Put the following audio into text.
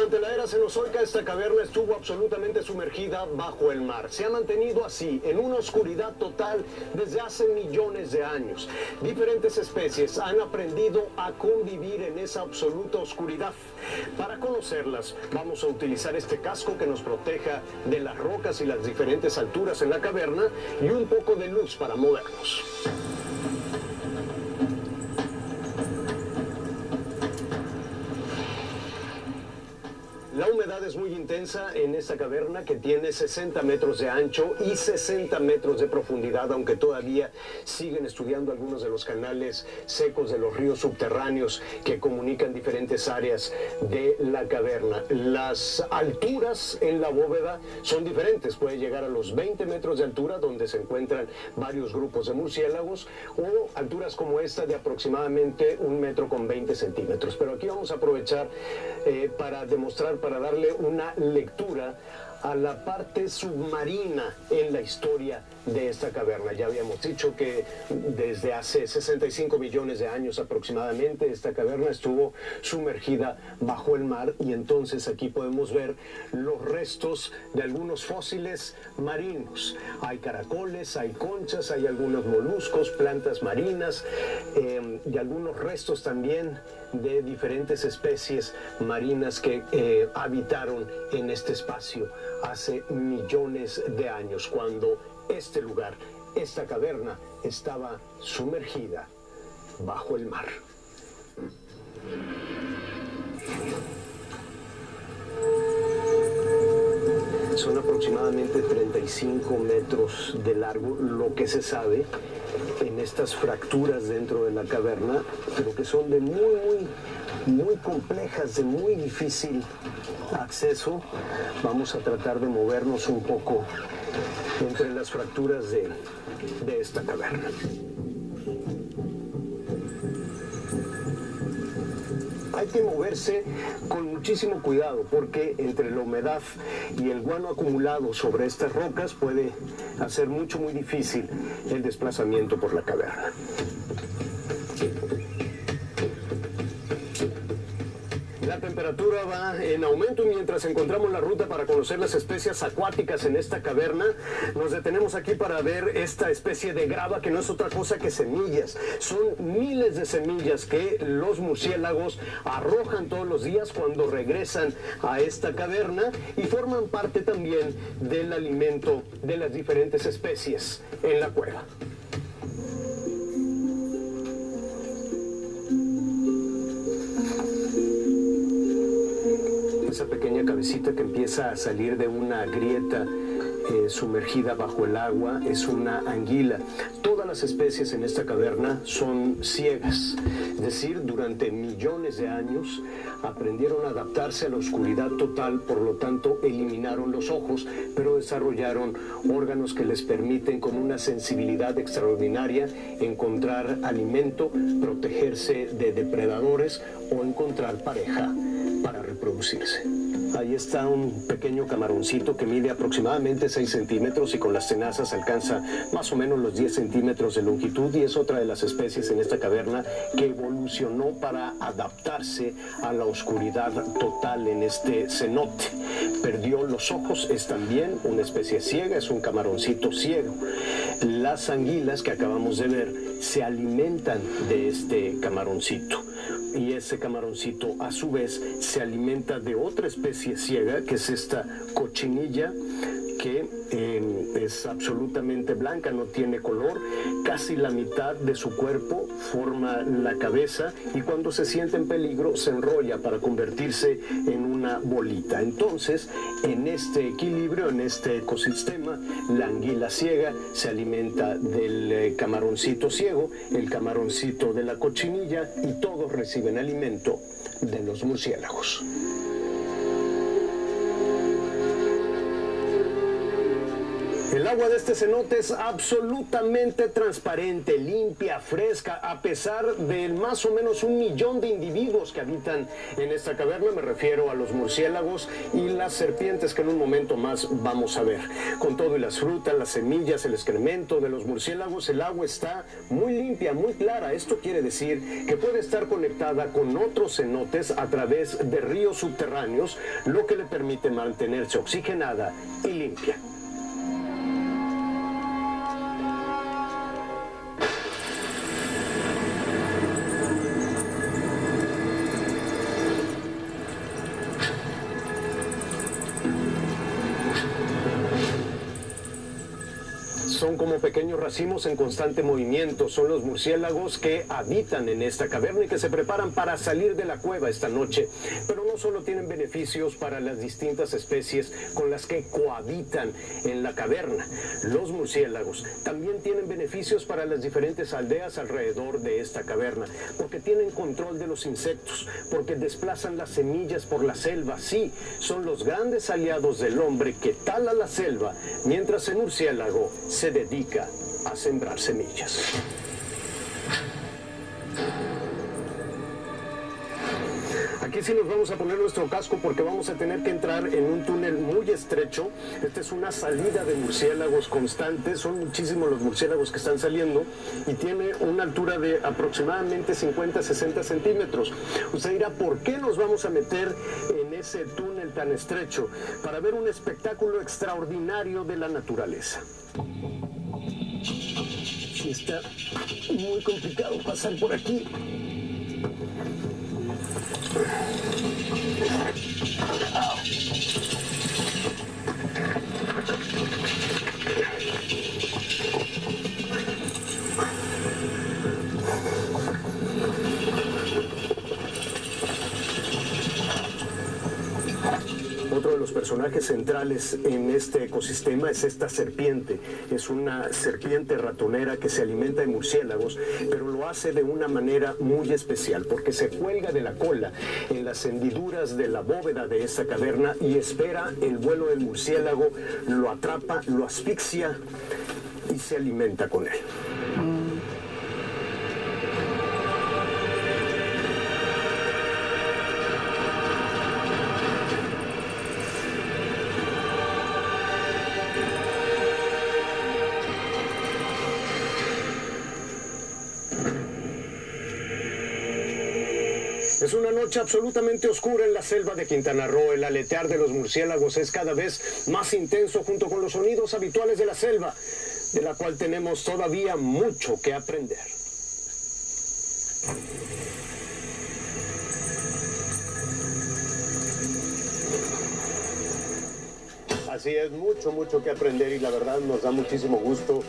Durante la era cenozoica, esta caverna estuvo absolutamente sumergida bajo el mar. Se ha mantenido así, en una oscuridad total, desde hace millones de años. Diferentes especies han aprendido a convivir en esa absoluta oscuridad. Para conocerlas, vamos a utilizar este casco que nos proteja de las rocas y las diferentes alturas en la caverna y un poco de luz para movernos. La humedad es muy intensa en esta caverna que tiene 60 metros de ancho y 60 metros de profundidad, aunque todavía siguen estudiando algunos de los canales secos de los ríos subterráneos que comunican diferentes áreas de la caverna. Las alturas en la bóveda son diferentes, puede llegar a los 20 metros de altura, donde se encuentran varios grupos de murciélagos, o alturas como esta de aproximadamente 1,20 m. Pero aquí vamos a aprovechar para demostrar, para darle una lectura a la parte submarina en la historia de esta caverna. Ya habíamos dicho que desde hace 65 millones de años aproximadamente esta caverna estuvo sumergida bajo el mar, y entonces aquí podemos ver los restos de algunos fósiles marinos. Hay caracoles, hay conchas, hay algunos moluscos, plantas marinas y algunos restos también de diferentes especies marinas que habitaron en este espacio hace millones de años, cuando este lugar, esta caverna, estaba sumergida bajo el mar. Son aproximadamente 35 metros de largo, lo que se sabe en estas fracturas dentro de la caverna, pero que son de muy complejas, de muy difícil acceso. Vamos a tratar de movernos un poco entre las fracturas de esta caverna. Hay que moverse con muchísimo cuidado, porque entre la humedad y el guano acumulado sobre estas rocas puede hacer muy difícil el desplazamiento por la caverna. La temperatura va en aumento, y mientras encontramos la ruta para conocer las especies acuáticas en esta caverna, nos detenemos aquí para ver esta especie de grava, que no es otra cosa que semillas. Son miles de semillas que los murciélagos arrojan todos los días cuando regresan a esta caverna, y forman parte también del alimento de las diferentes especies en la cueva. Esa pequeña cabecita que empieza a salir de una grieta sumergida bajo el agua es una anguila. Todas las especies en esta caverna son ciegas, es decir, durante millones de años aprendieron a adaptarse a la oscuridad total, por lo tanto eliminaron los ojos, pero desarrollaron órganos que les permiten, con una sensibilidad extraordinaria, encontrar alimento, protegerse de depredadores o encontrar pareja para reproducirse. Ahí está un pequeño camaroncito que mide aproximadamente 6 centímetros y con las tenazas alcanza más o menos los 10 centímetros de longitud, y es otra de las especies en esta caverna que evolucionó para adaptarse a la oscuridad total en este cenote. Perdió los ojos, es también una especie ciega, es un camaroncito ciego. Las anguilas que acabamos de ver se alimentan de este camaroncito, y ese camaroncito a su vez se alimenta de otra especie ciega, que es esta cochinilla, que es absolutamente blanca, no tiene color. Casi la mitad de su cuerpo forma la cabeza, y cuando se siente en peligro se enrolla para convertirse en una bolita. Entonces, en este equilibrio, en este ecosistema, la anguila ciega se alimenta del camaroncito ciego, el camaroncito de la cochinilla, y todos reciben alimento de los murciélagos. El El agua de este cenote es absolutamente transparente, limpia, fresca, a pesar del más o menos 1 millón de individuos que habitan en esta caverna. Me refiero a los murciélagos y las serpientes que en un momento más vamos a ver. Con todo y las frutas, las semillas, el excremento de los murciélagos, el agua está muy limpia, muy clara. Esto quiere decir que puede estar conectada con otros cenotes a través de ríos subterráneos, lo que le permite mantenerse oxigenada y limpia. Son como pequeños racimos en constante movimiento. Son los murciélagos que habitan en esta caverna y que se preparan para salir de la cueva esta noche. Pero no solo tienen beneficios para las distintas especies con las que cohabitan en la caverna. Los murciélagos también tienen beneficios para las diferentes aldeas alrededor de esta caverna, porque tienen control de los insectos, porque desplazan las semillas por la selva. Sí, son los grandes aliados del hombre que tala la selva, mientras el murciélago se dedica a sembrar semillas. Aquí sí nos vamos a poner nuestro casco porque vamos a tener que entrar en un túnel muy estrecho. Esta es una salida de murciélagos constante. Son muchísimos los murciélagos que están saliendo y tiene una altura de aproximadamente 50-60 centímetros. Usted dirá, ¿por qué nos vamos a meter en ese túnel tan estrecho? Para ver un espectáculo extraordinario de la naturaleza. Sí, está muy complicado pasar por aquí. Otro de los personajes centrales en este ecosistema es esta serpiente. Es una serpiente ratonera que se alimenta de murciélagos, pero lo hace de una manera muy especial, porque se cuelga de la cola en las hendiduras de la bóveda de esta caverna y espera el vuelo del murciélago, lo atrapa, lo asfixia y se alimenta con él. Es una noche absolutamente oscura en la selva de Quintana Roo. El aletear de los murciélagos es cada vez más intenso junto con los sonidos habituales de la selva, de la cual tenemos todavía mucho que aprender. Así es, mucho que aprender y la verdad nos da muchísimo gusto